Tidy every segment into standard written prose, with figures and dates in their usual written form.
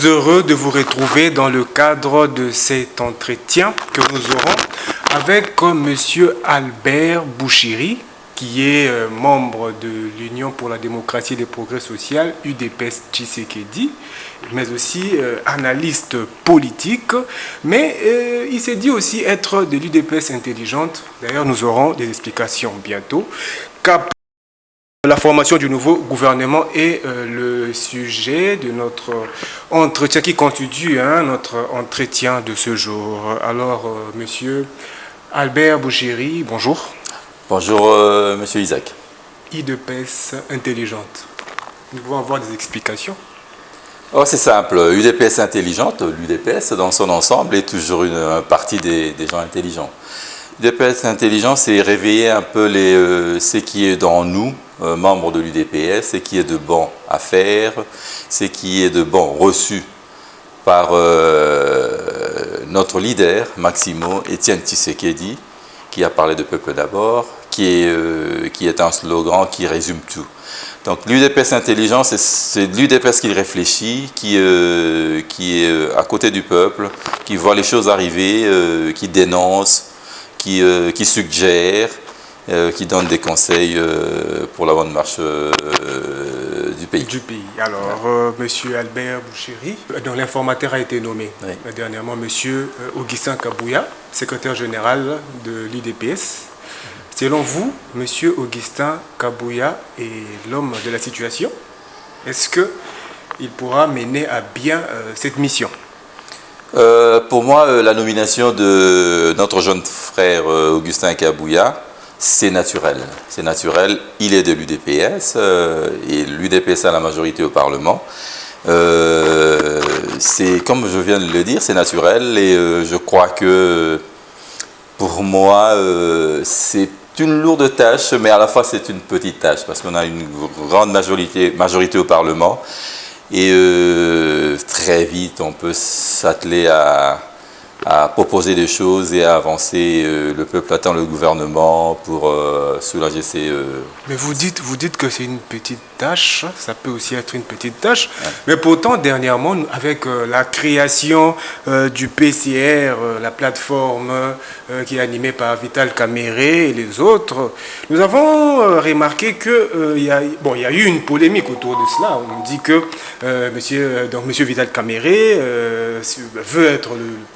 heureux de vous retrouver dans le cadre de cet entretien que nous aurons avec Monsieur Albert Bouchiri, qui est membre de l'Union pour la démocratie et le progrès social, UDPS Tshisekedi, mais aussi analyste politique. Mais il s'est dit aussi être de l'UDPS intelligente. D'ailleurs, nous aurons des explications bientôt. La formation du nouveau gouvernement est le sujet de notre entretien qui constitue notre entretien de ce jour. Alors, Monsieur Albert Bouchiri, bonjour. Bonjour, Monsieur Isaac. UDPS intelligente. Nous pouvons avoir des explications? Oh, c'est simple. UDPS intelligente, l'UDPS dans son ensemble est toujours une partie des gens intelligents. UDPS intelligent, c'est réveiller un peu ce qui est dans nous, membres de l'UDPS, ce qui est de bon à faire, ce qui est de bon reçu par notre leader, Maximo Etienne Tshisekedi, qui a parlé de peuple d'abord, qui est un slogan qui résume tout. Donc l'UDPS intelligent, c'est l'UDPS qui réfléchit, qui est à côté du peuple, qui voit les choses arriver, qui dénonce, qui suggère, qui donne des conseils pour la bonne marche du pays. Alors, Monsieur Albert Bouchiri, dont l'informateur a été nommé dernièrement, Monsieur Augustin Kabouya, secrétaire général de l'UDPS. Selon vous, Monsieur Augustin Kabouya est l'homme de la situation. Est-ce qu'il pourra mener à bien cette mission? Pour moi, la nomination de notre jeune frère Augustin Kabouya, c'est naturel. C'est naturel, il est de l'UDPS et l'UDPS a la majorité au Parlement. C'est, comme je viens de le dire, c'est naturel et je crois que pour moi, c'est une lourde tâche, mais à la fois c'est une petite tâche parce qu'on a une grande majorité au Parlement. Et très vite, on peut s'atteler à proposer des choses et à avancer. Le peuple attend le gouvernement pour soulager ses... Mais vous dites que c'est une petite tâche, ça peut aussi être une petite tâche. Ouais. Mais pourtant, dernièrement, avec la création du PCR, la plateforme qui est animée par Vital Kamere et les autres, nous avons remarqué qu'il y a eu une polémique autour de cela. On dit que Monsieur Vital Kamere veut être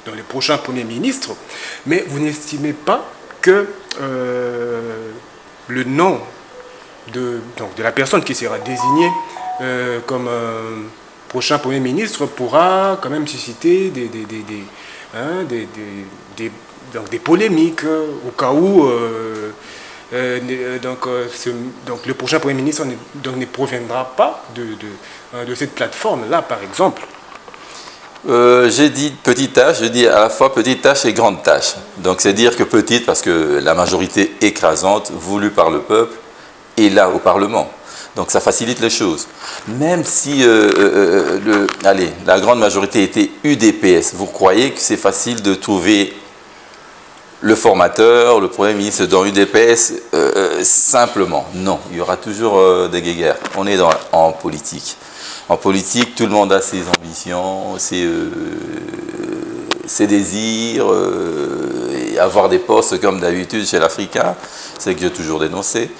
dans les prochains Premier ministre, mais vous n'estimez pas que le nom de la personne qui sera désignée comme prochain Premier ministre pourra quand même susciter des polémiques au cas où donc le prochain Premier ministre ne proviendra pas de cette plateforme-là, par exemple. J'ai dit petite tâche, je dis à la fois petite tâche et grande tâche. Donc c'est dire que petite parce que la majorité écrasante voulue par le peuple est là au Parlement. Donc ça facilite les choses. Même si la grande majorité était UDPS, vous croyez que c'est facile de trouver le formateur, le Premier ministre dans UDPS simplement? Non, il y aura toujours des guéguerres. On est en politique. En politique, tout le monde a ses ambitions, ses désirs, et avoir des postes comme d'habitude chez l'Africain, c'est que j'ai toujours dénoncé.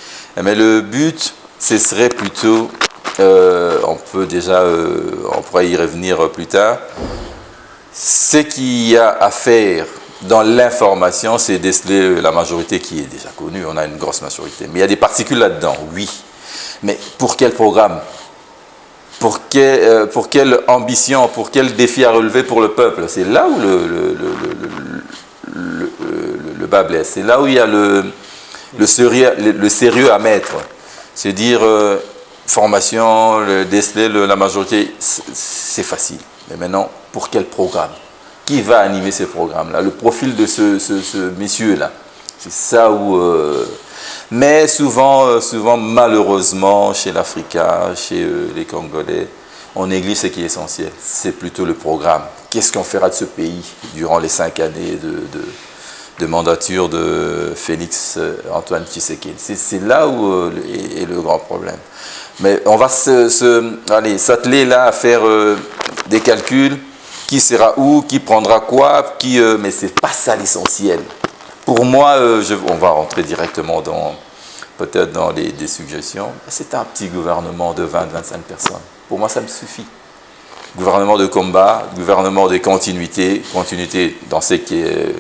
Mais le but, ce serait plutôt, on pourrait y revenir plus tard, ce qu'il y a à faire dans l'information, c'est déceler la majorité qui est déjà connue, on a une grosse majorité. Mais il y a des particules là-dedans, oui. Mais pour quel programme ? Pour quelle ambition, pour quel défi à relever pour le peuple? C'est là où le bas blesse. C'est là où il y a le sérieux à mettre. C'est dire formation, déceler la majorité, c'est facile. Mais maintenant, pour quel programme? Qui va animer ces programmes-là? Le profil de ce monsieur-là. C'est ça où... Mais souvent, malheureusement, chez l'Africain, chez les Congolais, on néglige ce qui est essentiel. C'est plutôt le programme. Qu'est-ce qu'on fera de ce pays durant les 5 années de mandature de Félix Antoine Tshisekedi. C'est là où est le grand problème. Mais on va s'atteler là à faire des calculs, qui sera où, qui prendra quoi, mais ce n'est pas ça l'essentiel. Pour moi, on va rentrer directement peut-être dans des suggestions. C'est un petit gouvernement de 20-25 personnes. Pour moi, ça me suffit. Gouvernement de combat, gouvernement de continuité dans ce que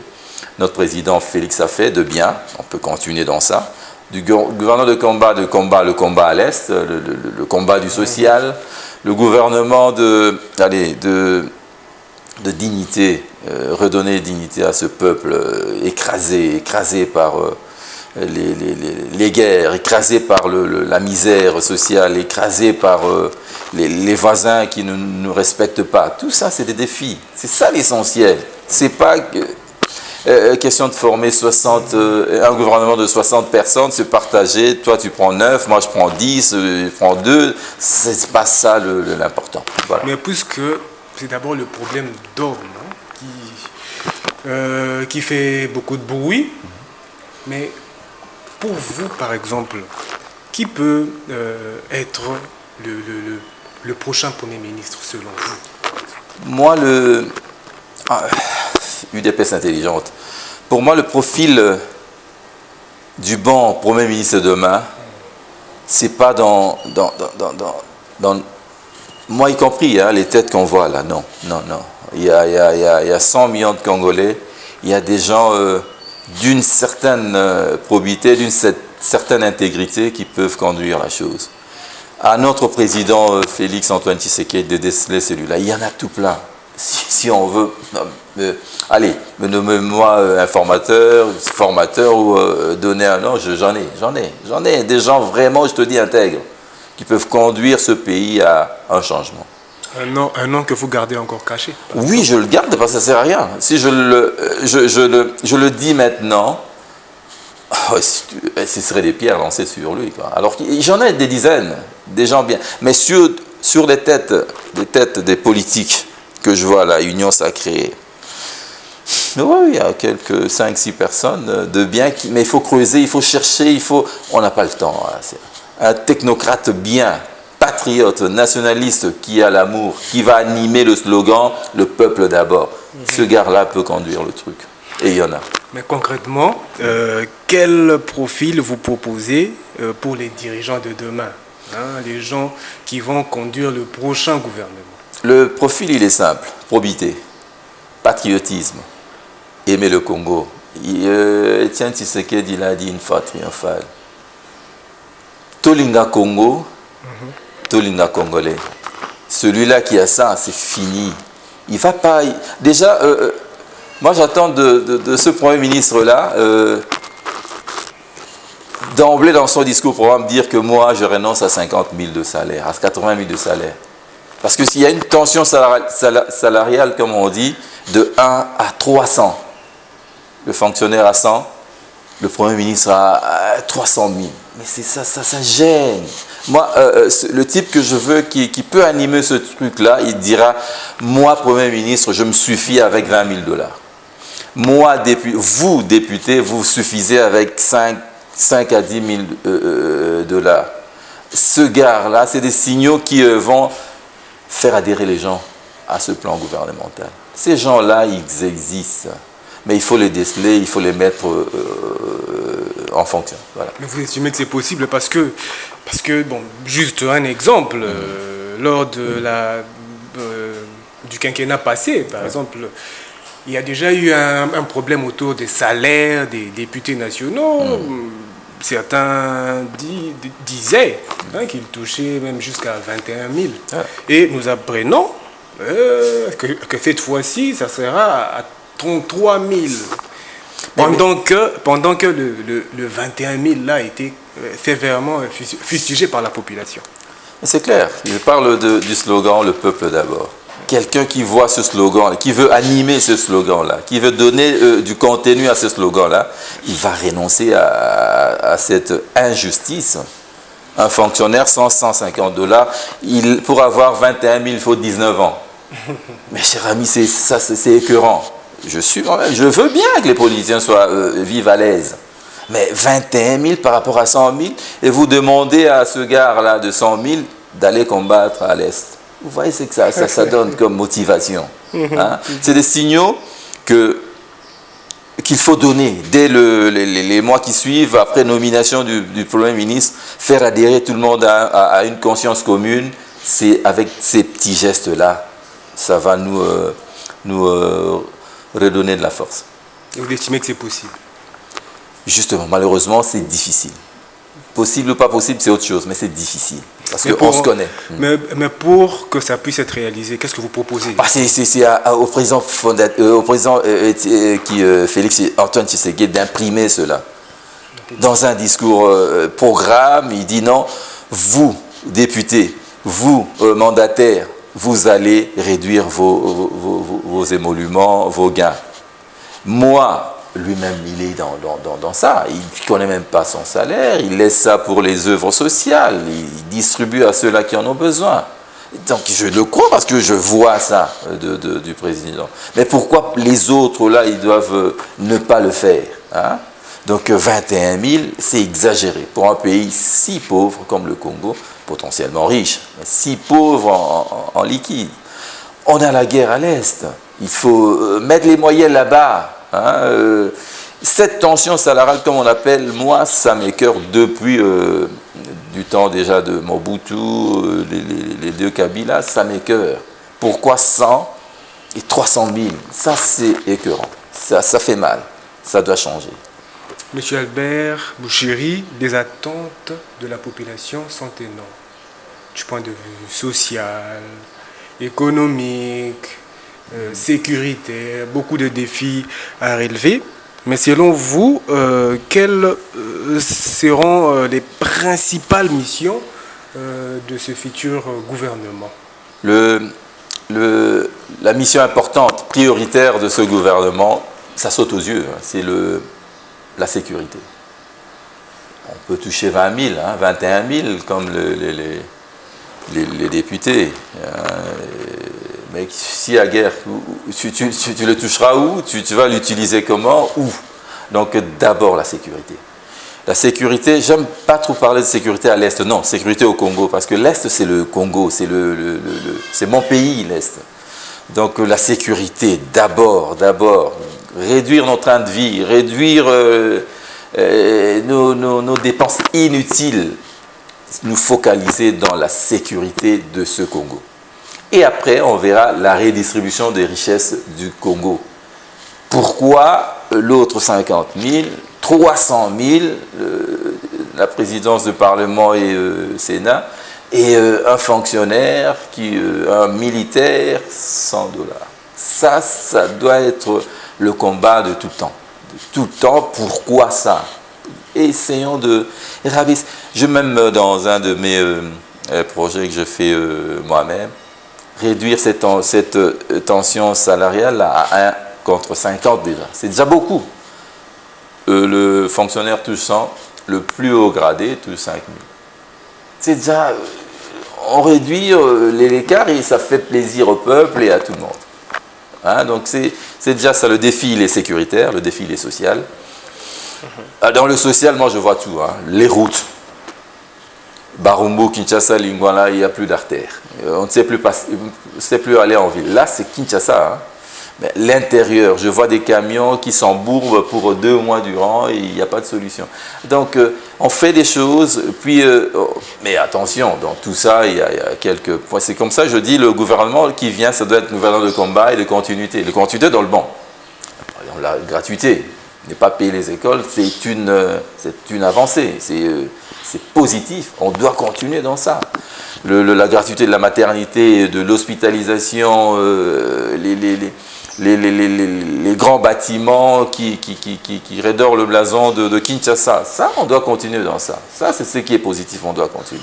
notre président Félix a fait de bien, on peut continuer dans ça. Du gouvernement de combat, le combat à l'Est, le combat du social, le gouvernement de dignité, redonner dignité à ce peuple écrasé par les guerres, écrasé par la misère sociale, écrasé par les voisins qui ne nous respectent pas. Tout ça, c'est des défis. C'est ça l'essentiel. C'est pas question de former un gouvernement de 60 personnes, se partager. Toi, tu prends 9, moi, je prends 10, je prends 2. C'est pas ça l'important. Voilà. Mais puisque c'est d'abord le problème d'ordre qui fait beaucoup de bruit, mais pour vous, par exemple, qui peut être le prochain Premier ministre selon vous? Moi, UDPS intelligente. Pour moi, le profil du bon Premier ministre demain, c'est pas dans moi y compris, hein, les têtes qu'on voit là, non. Il y a 100 millions de Congolais, il y a des gens d'une certaine probité, d'une certaine intégrité qui peuvent conduire la chose. À notre président Félix Antoine Tshisekedi de déceler celui-là, il y en a tout plein. Si on veut, allez, nommez-moi informateur, formateur ou donner un nom, j'en ai des gens vraiment, je te dis, intègres, qui peuvent conduire ce pays à un changement. Un nom que vous gardez encore caché? Oui, je le garde parce que ça ne sert à rien. Si je le dis maintenant, ce serait des pierres lancées sur lui, quoi. Alors j'en ai des dizaines, des gens bien. Mais sur les têtes des politiques que je vois là, Union Sacrée, oui, il y a quelques 5-6 personnes de bien, mais il faut creuser, il faut chercher, on n'a pas le temps. Un technocrate bien, patriote, nationaliste, qui a l'amour, qui va animer le slogan « Le peuple d'abord ». Ce gars-là peut conduire le truc. Et il y en a. Mais concrètement, quel profil vous proposez pour les dirigeants de demain, hein, les gens qui vont conduire le prochain gouvernement? Le profil, il est simple. Probité, patriotisme, aimer le Congo. Etienne Tshisekedi, il a dit une fois triomphale. Tolinga Congo, Tolinga Congolais. Celui-là qui a ça, c'est fini. Il va pas... Déjà, moi j'attends de ce Premier ministre-là, d'emblée dans son discours pour me dire que moi je renonce à 50 000 de salaire, à 80 000 de salaire. Parce que s'il y a une tension salariale, comme on dit, de 1 à 300, le fonctionnaire à 100, le Premier ministre à 300 000. Mais c'est ça gêne. Moi, le type que je veux, qui peut animer ce truc-là, il dira, moi, Premier ministre, je me suffis avec 20 000 $. Moi, vous, député, vous suffisez avec 5 à 10 000 $. Ce gars-là, c'est des signaux qui vont faire adhérer les gens à ce plan gouvernemental. Ces gens-là, ils existent. Mais il faut les déceler, il faut les mettre en fonction. Voilà. Mais vous estimez que c'est possible parce que bon, juste un exemple, lors de du quinquennat passé, par exemple, il y a déjà eu un problème autour des salaires des députés nationaux. Certains disaient qu'ils touchaient même jusqu'à 21 000. Et nous apprenons que cette fois-ci, ça sera à 33 000. Pendant que le 21 000 là a été sévèrement fustigé par la population. C'est clair. Je parle du slogan « Le peuple d'abord ». Quelqu'un qui voit ce slogan, qui veut animer ce slogan-là, qui veut donner du contenu à ce slogan-là, il va renoncer à cette injustice. Un fonctionnaire, 150 $, pour avoir 21 000, il faut 19 ans. Mais cher ami, c'est écœurant. je veux bien que les politiciens vivent à l'aise. Mais 21 000 par rapport à 100 000, et vous demandez à ce gars-là de 100 000 d'aller combattre à l'Est. Vous voyez ce que ça donne comme motivation. Hein? C'est des signaux qu'il faut donner dès les mois qui suivent, après nomination du Premier ministre, faire adhérer tout le monde à une conscience commune. C'est avec ces petits gestes-là, ça va nous redonner de la force. Et vous estimez que c'est possible? Justement, malheureusement, c'est difficile. Possible ou pas possible, c'est autre chose, mais c'est difficile. Parce qu'on se connaît. Mais pour que ça puisse être réalisé, qu'est-ce que vous proposez? C'est au président, Félix Antoine Tshisekedi d'imprimer cela. Dans un discours programme, il dit non, vous, députés, vous, mandataires, vous allez réduire vos émoluments, vos gains. Moi, lui-même, il est dans ça. Il ne connaît même pas son salaire. Il laisse ça pour les œuvres sociales. Il distribue à ceux-là qui en ont besoin. Donc, je le crois parce que je vois ça du président. Mais pourquoi les autres, là, ils doivent ne pas le faire, hein? Donc, 21 000, c'est exagéré. Pour un pays si pauvre comme le Congo, potentiellement riche, mais si pauvre en liquide. On a la guerre à l'Est. Il faut mettre les moyens là-bas. Hein, cette tension salariale, comme on appelle, moi, ça m'écœure depuis du temps déjà de Mobutu, les deux Kabila, ça m'écœure. Pourquoi 100 et 300 000? Ça, c'est écœurant. Ça fait mal. Ça doit changer. Monsieur Albert Bouchiri, des attentes de la population sont énormes. Du point de vue social, économique, sécuritaire, beaucoup de défis à relever. Mais selon vous, quelles seront les principales missions de ce futur gouvernement? La mission importante, prioritaire de ce gouvernement, ça saute aux yeux, hein, c'est la sécurité. On peut toucher 20 000, hein, 21 000 comme les députés. Mais si la guerre, tu le toucheras où? Tu vas l'utiliser comment? Où? Donc d'abord la sécurité. La sécurité, j'aime pas trop parler de sécurité à l'Est, non, sécurité au Congo, parce que l'Est c'est le Congo, c'est mon pays l'Est. Donc la sécurité d'abord, réduire nos trains de vie, réduire nos dépenses inutiles, nous focaliser dans la sécurité de ce Congo. Et après, on verra la redistribution des richesses du Congo. Pourquoi l'autre 50 000, 300 000, la présidence du Parlement et Sénat, et un fonctionnaire, un militaire, 100 $. Ça doit être le combat de tout temps. De tout temps, pourquoi ça? Essayons de rabaisser. Même dans un de mes projets que je fais moi-même, réduire cette tension salariale à 1 contre 50 déjà. C'est déjà beaucoup. Le fonctionnaire touche 100, le plus haut gradé touche 5 000. C'est déjà... on réduit l'écart et ça fait plaisir au peuple et à tout le monde. Hein, donc c'est déjà ça, le défi il est sécuritaire, le défi il est social. Dans le social, moi je vois tout, hein, les routes. Barumbu, Kinshasa, Lingwala, il n'y a plus d'artères. On ne sait plus aller en ville. Là, c'est Kinshasa. Hein. Mais l'intérieur, je vois des camions qui s'embourbent pour 2 mois durant et il n'y a pas de solution. Donc, on fait des choses, puis... mais attention, dans tout ça, il y a quelques points. C'est comme ça, je dis, le gouvernement qui vient, ça doit être un gouvernement de combat et de continuité. De continuité dans le bon. La gratuité, ne pas payer les écoles, c'est une avancée. C'est positif, on doit continuer dans ça. La gratuité de la maternité, de l'hospitalisation, les grands bâtiments qui redorent le blason de Kinshasa, ça, on doit continuer dans ça. Ça, c'est ce qui est positif, on doit continuer.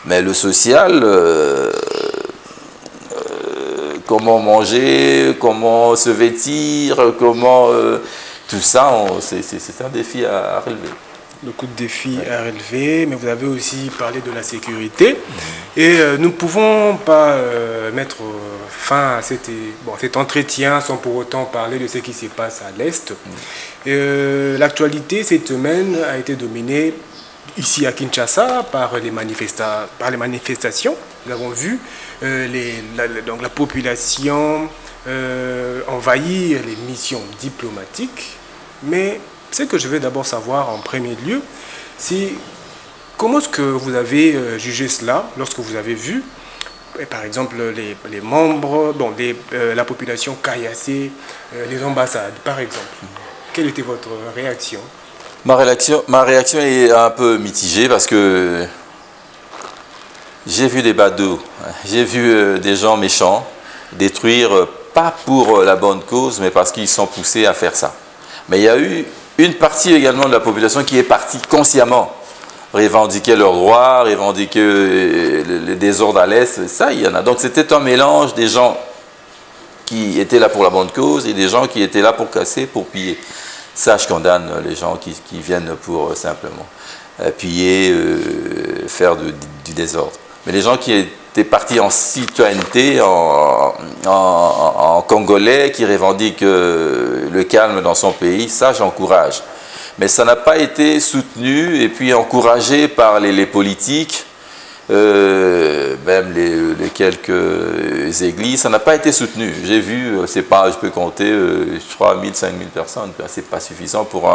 Mais le social, comment manger, comment se vêtir, comment... tout ça, c'est un défi à relever. Beaucoup de défis à relever, mais vous avez aussi parlé de la sécurité. Et nous ne pouvons pas mettre fin à cet entretien sans pour autant parler de ce qui se passe à l'Est. L'actualité cette semaine a été dominée ici à Kinshasa par les manifestations. Nous avons vu donc la population envahir les missions diplomatiques. Mais ce que je veux d'abord savoir en premier lieu, c'est comment est-ce que vous avez jugé cela lorsque vous avez vu, par exemple, les membres, la population caillassée, les ambassades, par exemple. Quelle était votre réaction? Ma réaction est un peu mitigée parce que j'ai vu des badauds, j'ai vu des gens méchants détruire, pas pour la bonne cause, mais parce qu'ils sont poussés à faire ça. Mais il y a eu une partie également de la population qui est partie consciemment revendiquer leurs droits, revendiquer le désordre à l'Est, ça il y en a. Donc c'était un mélange des gens qui étaient là pour la bonne cause et des gens qui étaient là pour casser, pour piller. Ça, je condamne les gens qui viennent pour simplement piller, faire du désordre. Mais les gens qui étaient partis en citoyenneté, en Congolais, qui revendiquent le calme dans son pays, ça, j'encourage. Mais ça n'a pas été soutenu et puis encouragé par les politiques, même les quelques églises, ça n'a pas été soutenu. J'ai vu, je peux compter, je crois, 1000, 5000 personnes. C'est pas suffisant pour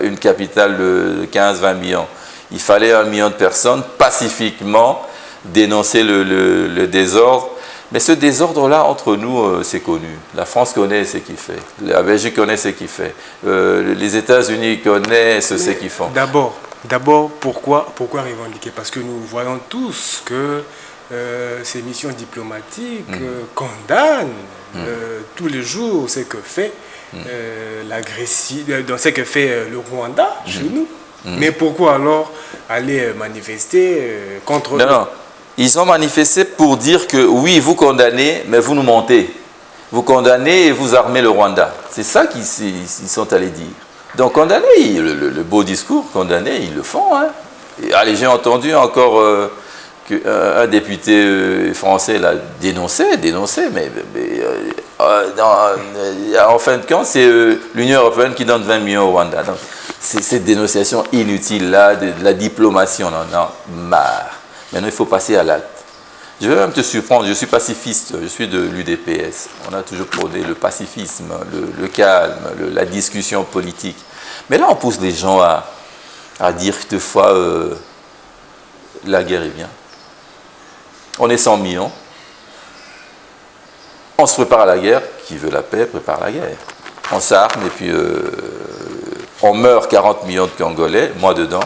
une capitale de 15-20 millions. Il fallait 1 million de personnes pacifiquement dénoncer le désordre. Mais ce désordre-là, entre nous, c'est connu. La France connaît ce qu'il fait. La Belgique connaît ce qu'il fait. Les États-Unis connaissent ce qu'ils font. D'abord, pourquoi revendiquer? Parce que nous voyons tous que ces missions diplomatiques condamnent tous les jours ce que fait ce que fait le Rwanda chez nous. Mais pourquoi alors aller manifester contre eux? Non. Ils ont manifesté pour dire que oui, vous condamnez, mais vous nous mentez. Vous condamnez et vous armez le Rwanda. C'est ça qu'ils sont allés dire. Donc condamner, le beau discours, condamner, ils le font. Hein. Allez, j'ai entendu encore qu'un député français l'a dénoncé, mais en fin de compte, c'est l'Union européenne qui donne 20 millions au Rwanda. Donc, c'est cette dénonciation inutile-là, de la diplomatie, on en a marre. Maintenant, il faut passer à l'acte. Je vais même te surprendre, je suis pacifiste, je suis de l'UDPS. On a toujours prôné le pacifisme, le calme, la discussion politique. Mais là, on pousse les gens à dire deux fois la guerre est bien. On est 100 millions. On se prépare à la guerre. Qui veut la paix prépare la guerre. On s'arme et puis on meurt 40 millions de Congolais, moi dedans.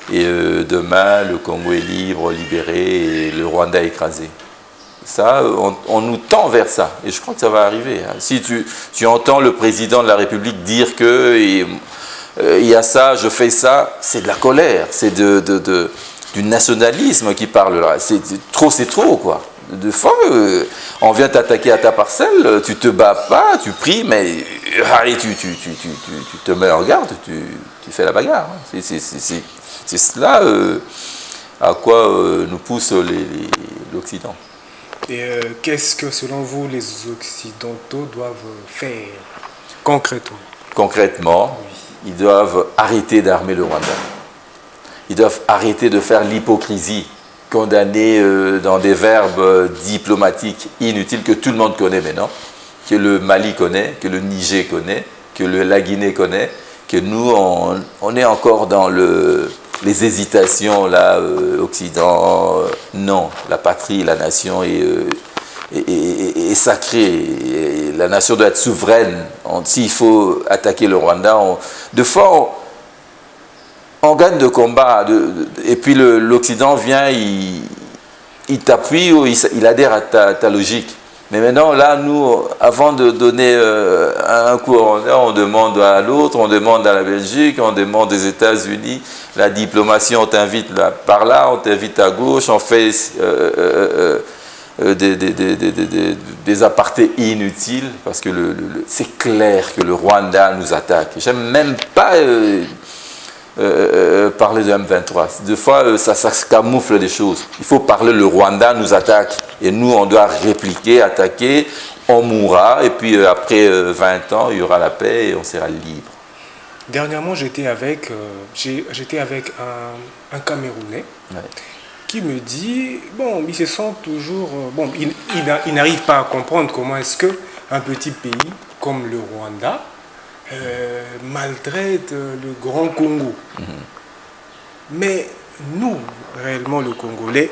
Et demain, le Congo est libre, libéré, et le Rwanda écrasé. Ça, on nous tend vers ça. Et je crois que ça va arriver. Hein. Si tu entends le président de la République dire que il y a ça, je fais ça, c'est de la colère. C'est du nationalisme qui parle là. C'est trop, quoi. De fois, on vient t'attaquer à ta parcelle, tu te bats pas, tu pries, mais allez, tu te mets en garde, tu fais la bagarre. Hein. C'est cela à quoi nous pousse l'Occident. Et qu'est-ce que, selon vous, les Occidentaux doivent faire concrètement? Concrètement, oui. Ils doivent arrêter d'armer le Rwanda. Ils doivent arrêter de faire l'hypocrisie, condamner dans des verbes diplomatiques inutiles que tout le monde connaît maintenant, que le Mali connaît, que le Niger connaît, que la Guinée connaît, que nous, on est encore dans les hésitations, là, Occident, non, la patrie, la nation est sacrée, et la nation doit être souveraine. S'il faut attaquer le Rwanda, de fois, on gagne de combat, et puis l'Occident vient, il t'appuie, ou il adhère à ta logique. Mais maintenant, là, nous, avant de donner un coup au Rwanda, on demande à l'autre, on demande à la Belgique, on demande aux États-Unis. La diplomatie, on t'invite par là, on t'invite à gauche, on fait des apartés inutiles, parce que c'est clair que le Rwanda nous attaque. J'aime même pas parler de M23. Des fois, ça camoufle des choses. Il faut parler, le Rwanda nous attaque. Et nous, on doit répliquer, attaquer, on mourra, et puis après 20 ans, il y aura la paix et on sera libre. Dernièrement, j'étais avec un Camerounais qui me dit, bon, il se sent toujours... bon, il n'arrive pas à comprendre comment est-ce qu'un petit pays comme le Rwanda maltraite le Grand Congo. Mais nous, réellement, le Congolais,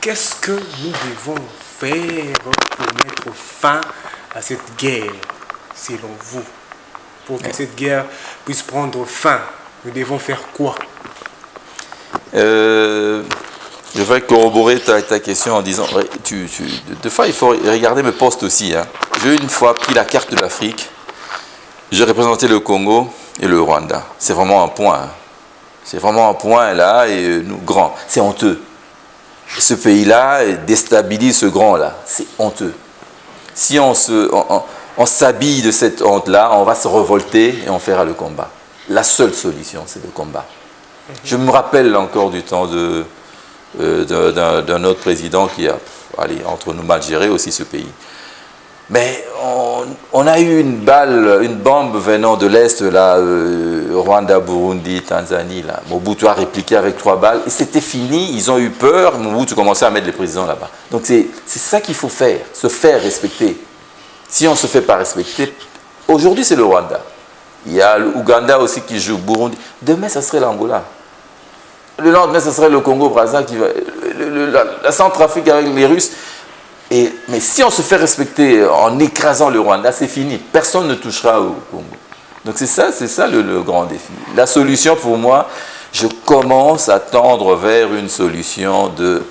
qu'est-ce que nous devons faire pour mettre fin à cette guerre, selon vous? Pour que cette guerre puisse prendre fin, nous devons faire quoi? Je vais corroborer ta question en disant, deux fois il faut regarder mes postes aussi. Hein. J'ai une fois pris la carte de l'Afrique, j'ai représenté le Congo et le Rwanda. C'est vraiment un point. Hein. C'est vraiment un point là, et nous, grand. C'est honteux. Ce pays-là déstabilise ce grand-là. C'est honteux. Si on s'habille de cette honte-là, on va se révolter et on fera le combat. La seule solution, c'est le combat. Je me rappelle encore du temps d'un autre président qui a, entre nous, mal géré aussi ce pays. Mais on a eu une bombe venant de l'Est, là, Rwanda, Burundi, Tanzanie. Là. Mobutu a répliqué avec 3 balles et c'était fini. Ils ont eu peur. Mobutu commençait à mettre les présidents là-bas. Donc c'est ça qu'il faut faire, se faire respecter. Si on ne se fait pas respecter, aujourd'hui c'est le Rwanda. Il y a l'Ouganda aussi qui joue, Burundi. Demain, ça serait l'Angola. Le lendemain, ce serait le Congo-Brazza qui va. La Centrafrique avec les Russes. Mais si on se fait respecter en écrasant le Rwanda, c'est fini. Personne ne touchera au Congo. Donc c'est ça le grand défi. La solution pour moi, je commence à tendre vers une solution de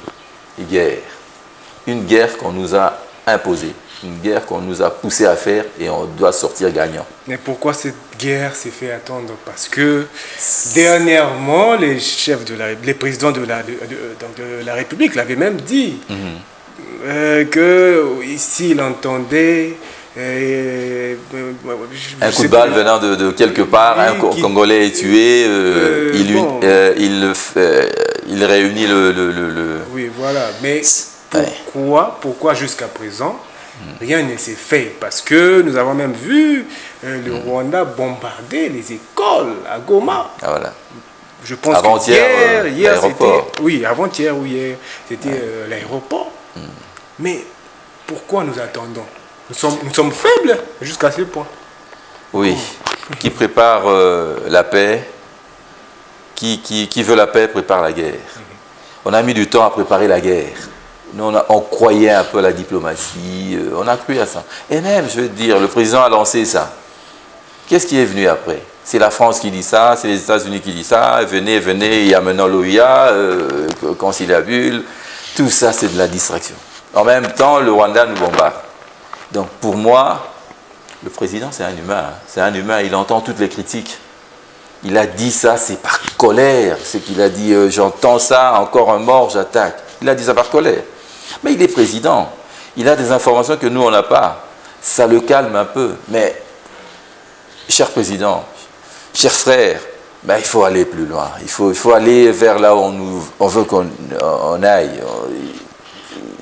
guerre. Une guerre qu'on nous a imposée. Une guerre qu'on nous a poussé à faire et on doit sortir gagnant. Mais pourquoi cette guerre s'est fait attendre? Parce que dernièrement, les présidents de la République l'avaient même dit que s'ils entendaient un coup de balle venant de quelque part, un Congolais est tué, il réunit le... Oui, voilà. Mais pourquoi jusqu'à présent rien ne s'est fait? Parce que nous avons même vu le Rwanda bombarder les écoles à Goma. Ah, voilà. Je pense avant-hier, hier c'était... Oui, avant-hier ou hier, c'était l'aéroport. Mais pourquoi nous attendons? Nous sommes faibles jusqu'à ce point. Oui. Qui prépare la paix, qui veut la paix prépare la guerre. On a mis du temps à préparer la guerre. Nous, on croyait un peu à la diplomatie, on a cru à ça. Et même, je veux dire, le président a lancé ça. Qu'est-ce qui est venu après? C'est la France qui dit ça, c'est les États-Unis qui disent ça, venez, il y a maintenant l'OIA, conciliabule, tout ça c'est de la distraction. En même temps, le Rwanda nous bombarde. Donc pour moi, le président c'est un humain, c'est un humain, il entend toutes les critiques. Il a dit ça, c'est par colère, c'est qu'il a dit j'entends ça, encore un mort, j'attaque. Il a dit ça par colère. Mais il est président, il a des informations que nous on n'a pas. Ça le calme un peu. Mais, cher président, cher frère, il faut aller plus loin. Il faut aller vers là où on veut qu'on aille.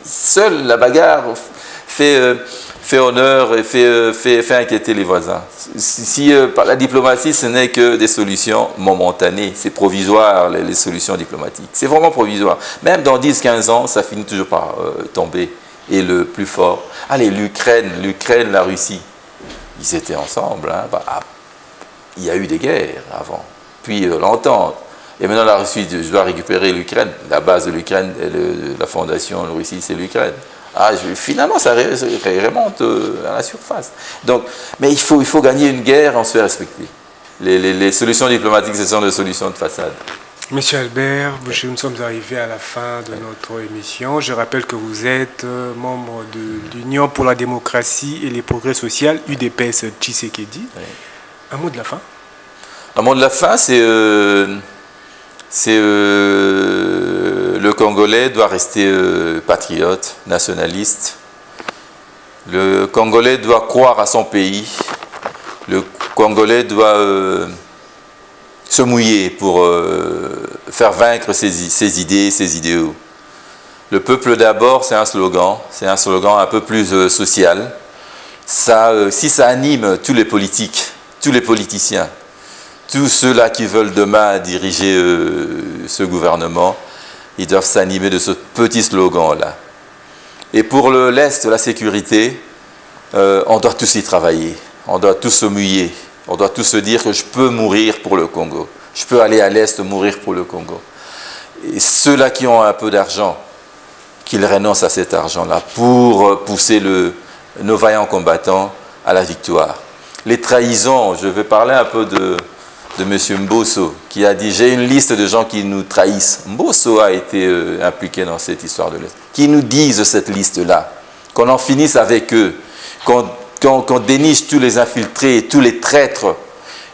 Seule la bagarre fait honneur et fait inquiéter les voisins. Si par la diplomatie, ce n'est que des solutions momentanées, c'est provisoire les solutions diplomatiques. C'est vraiment provisoire. Même dans 10-15 ans, ça finit toujours par tomber. Et le plus fort, allez, l'Ukraine, la Russie, ils étaient ensemble. Hein, il y a eu des guerres avant, puis l'entente. Et maintenant la Russie, je dois récupérer l'Ukraine. La base de l'Ukraine, la fondation de la Russie, c'est l'Ukraine. Finalement, ça remonte à la surface. Donc, mais il faut gagner une guerre, on se fait respecter. Les solutions diplomatiques, ce sont des solutions de façade. Monsieur Albert Bouchiri, nous sommes arrivés à la fin de notre émission. Je rappelle que vous êtes membre de l'Union pour la démocratie et les progrès sociaux, UDPS Tshisekedi. Oui. Un mot de la fin? Un mot de la fin, c'est le Congolais doit rester patriote, nationaliste. Le Congolais doit croire à son pays. Le Congolais doit se mouiller pour faire vaincre ses idées, ses idéaux. Le peuple d'abord, c'est un slogan un peu plus social. Si ça anime tous les politiques, tous les politiciens, tous ceux-là qui veulent demain diriger ce gouvernement, ils doivent s'animer de ce petit slogan-là. Et pour l'Est, la sécurité, on doit tous y travailler, on doit tous se mouiller, on doit tous se dire que je peux mourir pour le Congo, je peux aller à l'Est mourir pour le Congo. Et ceux-là qui ont un peu d'argent, qu'ils renoncent à cet argent-là pour pousser nos vaillants combattants à la victoire. Les trahisons, je vais parler un peu de M. Mbosso, qui a dit « J'ai une liste de gens qui nous trahissent ». Mbosso a été impliqué dans cette histoire de l'Est. Qui nous disent cette liste-là, qu'on en finisse avec eux, qu'on déniche tous les infiltrés, tous les traîtres,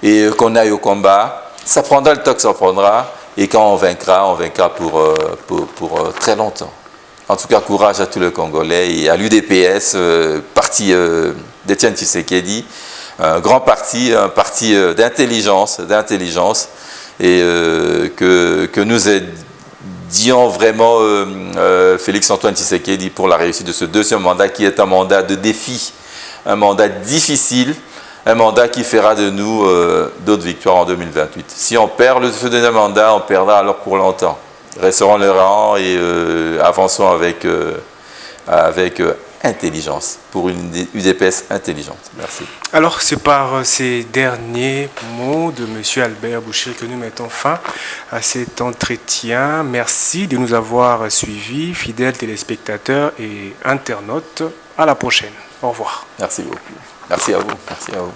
et qu'on aille au combat. Ça prendra le temps que ça prendra, et quand on vaincra pour très longtemps. En tout cas, courage à tous les Congolais et à l'UDPS, parti d'Étienne Tshisekedi, un grand parti, un parti d'intelligence, et que nous aidions vraiment Félix-Antoine Tshisekedi pour la réussite de ce deuxième mandat qui est un mandat de défi, un mandat difficile, un mandat qui fera de nous d'autres victoires en 2028. Si on perd ce deuxième mandat, on perdra alors pour longtemps. Resterons le rang et avançons avec intelligence, pour une UDPS intelligente. Merci. Alors, c'est par ces derniers mots de M. Albert Bouchiri que nous mettons fin à cet entretien. Merci de nous avoir suivis, fidèles téléspectateurs et internautes. À la prochaine. Au revoir. Merci beaucoup. Merci à vous. Merci à vous.